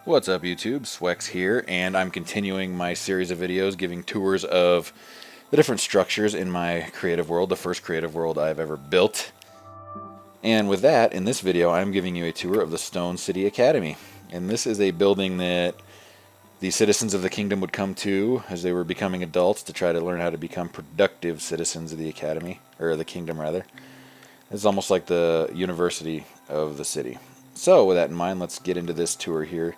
What's up YouTube, Swex here, and I'm continuing my series of videos giving tours of the different structures in my creative world, the first creative world I've ever built. And with that, in this video I'm giving you a tour of the Stone City Academy. And this is a building that the citizens of the kingdom would come to as they were becoming adults to try to learn how to become productive citizens of the academy, or the kingdom rather. It's almost like the university of the city. So with that in mind, let's get into this tour here.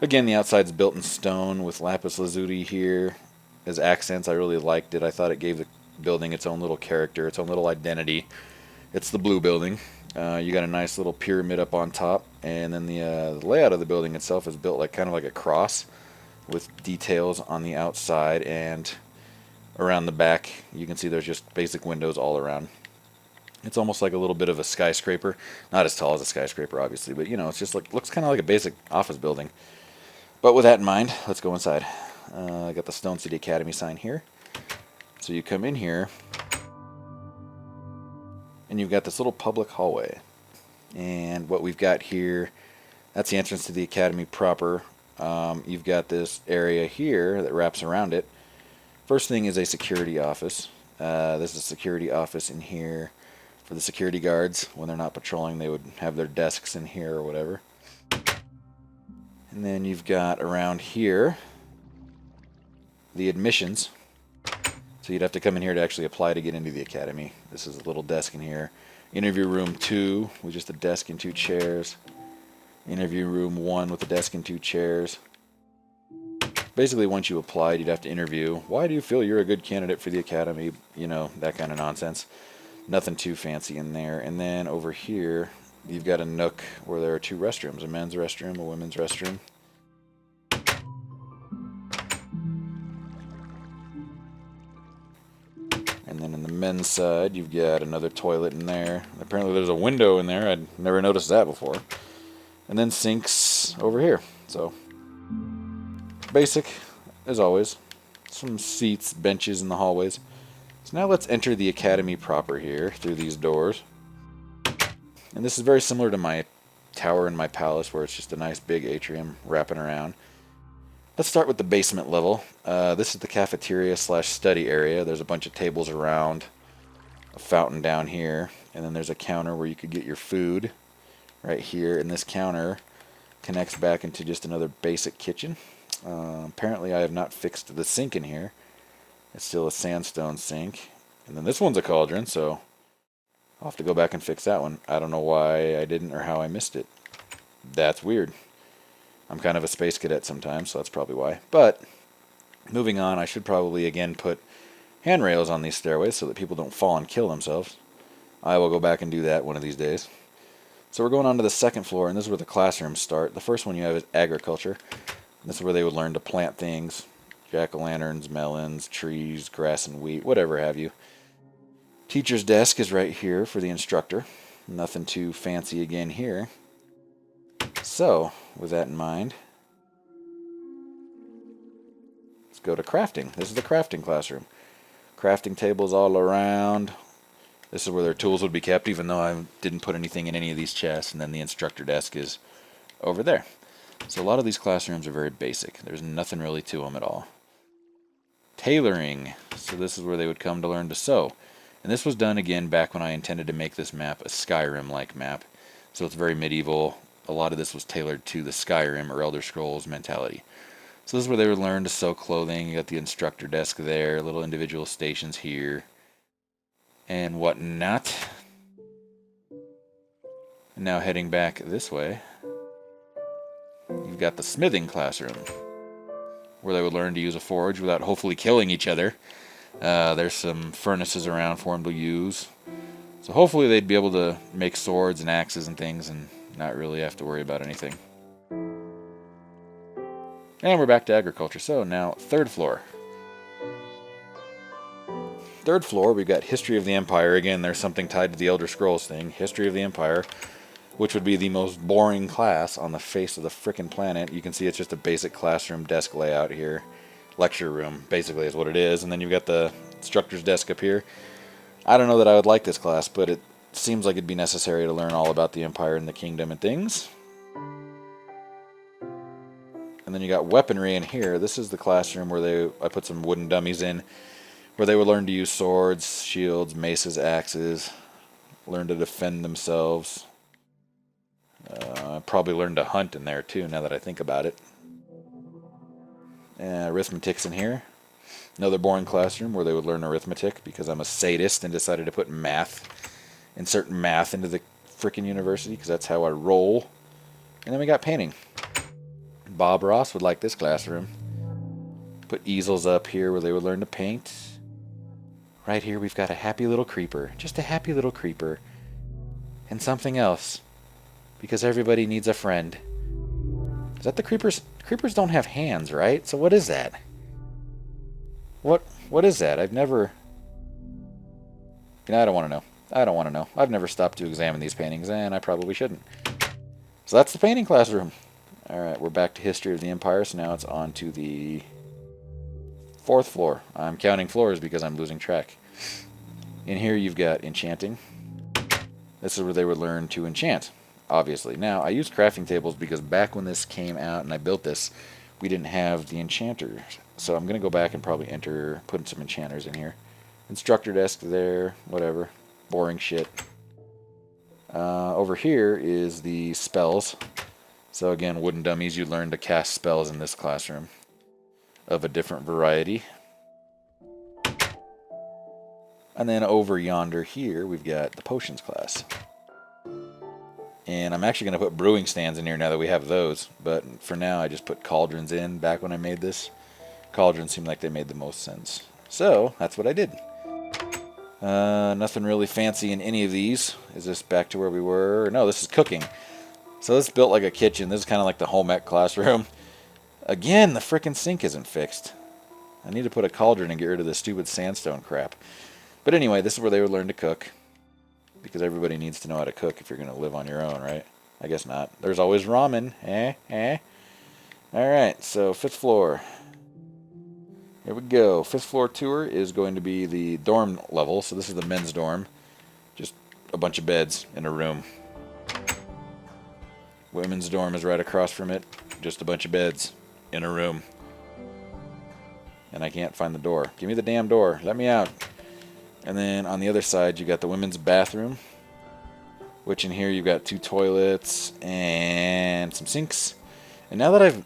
Again, the outside's built in stone with lapis lazuli here as accents. I really liked it. I thought it gave the building its own little character, its own little identity. It's the blue building. You got a nice little pyramid up on top, and then the layout of the building itself is built like kind of like a cross with details on the outside, and around the back you can see there's just basic windows all around. It's almost like a little bit of a skyscraper. Not as tall as a skyscraper, obviously, but you know, it's just like looks kind of like a basic office building. But with that in mind, let's go inside. I got the Stone City Academy sign here. So you come in here, and you've got this little public hallway. And what we've got here, that's the entrance to the academy proper. You've got this area here that wraps around it. First thing is a security office. This is a security office in here for the security guards. When they're not patrolling, they would have their desks in here or whatever. And then you've got around here the admissions. So you'd have to come in here to actually apply to get into the academy. This is a little desk in here. Interview room 2 with just a desk and 2 chairs. Interview room 1 with a desk and 2 chairs. Basically, once you applied, you'd have to interview. Why do you feel you're a good candidate for the academy? You know, that kind of nonsense. Nothing too fancy in there. And then over here, you've got a nook where there are 2 restrooms, a men's restroom, a women's restroom. And then in the men's side, you've got another toilet in there. Apparently there's a window in there. I'd never noticed that before. And then sinks over here. So, basic, as always. Some seats, benches in the hallways. So now let's enter the academy proper here, through these doors. And this is very similar to my tower in my palace, where it's just a nice big atrium wrapping around. Let's start with the basement level. This is the cafeteria slash study area. There's a bunch of tables around, a fountain down here, and then there's a counter where you could get your food right here. And this counter connects back into just another basic kitchen. Apparently I have not fixed the sink in here. It's still a sandstone sink. And then this one's a cauldron, so I'll have to go back and fix that one. I don't know why I didn't or how I missed it. That's weird. I'm kind of a space cadet sometimes, so that's probably why. But moving on, I should probably again put handrails on these stairways so that people don't fall and kill themselves. I will go back and do that one of these days. So we're going on to the second floor, and this is where the classrooms start. The first one you have is agriculture. This is where they would learn to plant things. Jack-o'-lanterns, melons, trees, grass and wheat, whatever have you. Teacher's desk is right here for the instructor. Nothing too fancy again here. So, with that in mind, let's go to crafting. This is the crafting classroom. Crafting tables all around. This is where their tools would be kept, even though I didn't put anything in any of these chests. And then the instructor desk is over there. So a lot of these classrooms are very basic. There's nothing really to them at all. Tailoring. So this is where they would come to learn to sew. And this was done again back when I intended to make this map a Skyrim-like map. So it's very medieval. A lot of this was tailored to the Skyrim or Elder Scrolls mentality. So this is where they would learn to sew clothing. You got the instructor desk there, little individual stations here, and whatnot. And now heading back this way, you've got the smithing classroom, where they would learn to use a forge without hopefully killing each other. There's some furnaces around for them to use. So hopefully they'd be able to make swords and axes and things and not really have to worry about anything. And we're back to agriculture. So now, third floor. Third floor, we've got History of the Empire. Again, there's something tied to the Elder Scrolls thing. History of the Empire, which would be the most boring class on the face of the frickin' planet. You can see it's just a basic classroom desk layout here. Lecture room, basically, is what it is. And then you've got the instructor's desk up here. I don't know that I would like this class, but it seems like it'd be necessary to learn all about the Empire and the Kingdom and things. And then you got weaponry in here. This is the classroom where I put some wooden dummies in, where they would learn to use swords, shields, maces, axes, learn to defend themselves. Probably learn to hunt in there too, now that I think about it. Arithmetic's in here. Another boring classroom where they would learn arithmetic because I'm a sadist and decided to put insert math into the freaking university because that's how I roll. And then we got painting. Bob Ross would like this classroom. Put easels up here where they would learn to paint. Right here we've got a happy little creeper. Just a happy little creeper. And something else. Because everybody needs a friend. Is that the creepers? Creepers don't have hands, right? So what is that? What is that? I've never... I don't want to know. I don't want to know. I've never stopped to examine these paintings, and I probably shouldn't. So that's the painting classroom. Alright, we're back to History of the Empire, so now it's on to the 4th floor. I'm counting floors because I'm losing track. In here you've got enchanting. This is where they would learn to enchant, obviously. Now, I use crafting tables because back when this came out and I built this, we didn't have the enchanters. So I'm going to go back and probably put some enchanters in here. Instructor desk there, whatever. Boring shit. Over here is the spells. So again, wooden dummies, you learn to cast spells in this classroom of a different variety. And then over yonder here, we've got the potions class. And I'm actually going to put brewing stands in here now that we have those. But for now, I just put cauldrons in back when I made this. Cauldrons seemed like they made the most sense. So, that's what I did. Nothing really fancy in any of these. Is this back to where we were? No, this is cooking. So this is built like a kitchen. This is kind of like the home ec classroom. Again, the frickin' sink isn't fixed. I need to put a cauldron and get rid of this stupid sandstone crap. But anyway, this is where they would learn to cook. Because everybody needs to know how to cook if you're going to live on your own, right? I guess not. There's always ramen. Alright, so 5th floor. Here we go. 5th floor tour is going to be the dorm level. So this is the men's dorm. Just a bunch of beds in a room. Women's dorm is right across from it. Just a bunch of beds in a room. And I can't find the door. Give me the damn door. Let me out. And then on the other side, you got the women's bathroom. Which in here you've got 2 toilets and some sinks. And now that I'm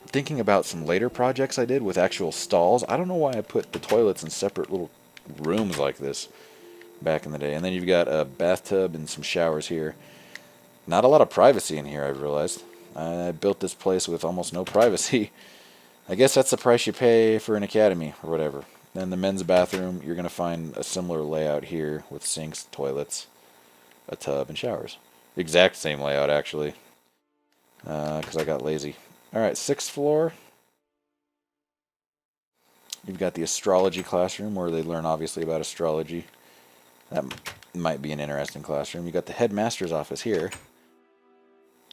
thinking about some later projects I did with actual stalls, I don't know why I put the toilets in separate little rooms like this back in the day. And then you've got a bathtub and some showers here. Not a lot of privacy in here, I've realized. I built this place with almost no privacy. I guess that's the price you pay for an academy or whatever. Then the men's bathroom, you're going to find a similar layout here with sinks, toilets, a tub, and showers. Exact same layout, actually, because I got lazy. Alright, 6th floor. You've got the astrology classroom where they learn, obviously, about astrology. That might be an interesting classroom. You got the headmaster's office here.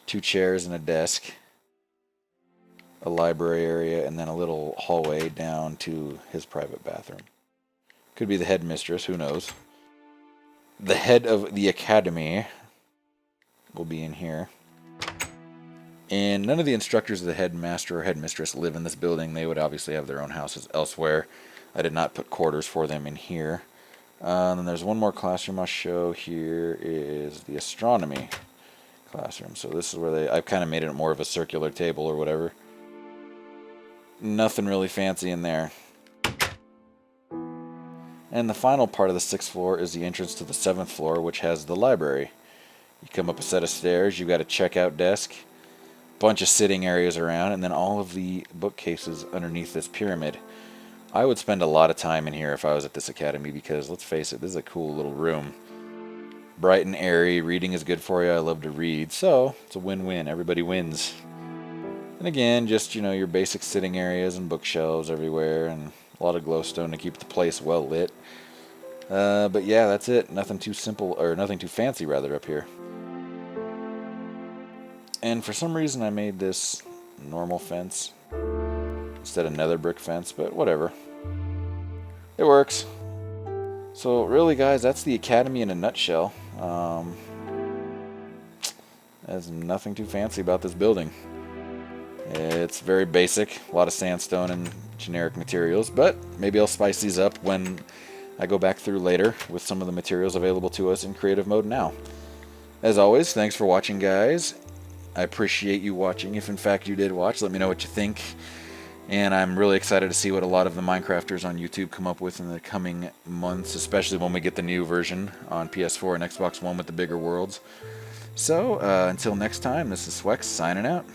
2 chairs and a desk. A library area, and then a little hallway down to his private bathroom. Could be the headmistress, who knows. The head of the academy will be in here. And none of the instructors of the headmaster or headmistress live in this building. They would obviously have their own houses elsewhere. I did not put quarters for them in here. And then there's one more classroom I'll show. Here is the astronomy classroom. So this is where I've kind of made it more of a circular table or whatever. Nothing really fancy in there. And the final part of the 6th floor is the entrance to the 7th floor, which has the library. You come up a set of stairs, you've got a checkout desk, bunch of sitting areas around, and then all of the bookcases underneath this pyramid. I would spend a lot of time in here if I was at this academy because, let's face it, this is a cool little room. Bright and airy, reading is good for you, I love to read, so it's a win-win, everybody wins. And again, just, you know, your basic sitting areas and bookshelves everywhere, and a lot of glowstone to keep the place well lit. But yeah, that's it. Nothing too simple, or nothing too fancy, rather, up here. And for some reason I made this normal fence instead of nether brick fence, but whatever. It works. So really, guys, that's the academy in a nutshell. There's nothing too fancy about this building. It's very basic, a lot of sandstone and generic materials, but maybe I'll spice these up when I go back through later with some of the materials available to us in creative mode now. As always, thanks for watching, guys. I appreciate you watching. If in fact you did watch, let me know what you think. And I'm really excited to see what a lot of the Minecrafters on YouTube come up with in the coming months, especially when we get the new version on PS4 and Xbox One with the bigger worlds. So, until next time, this is Swex signing out.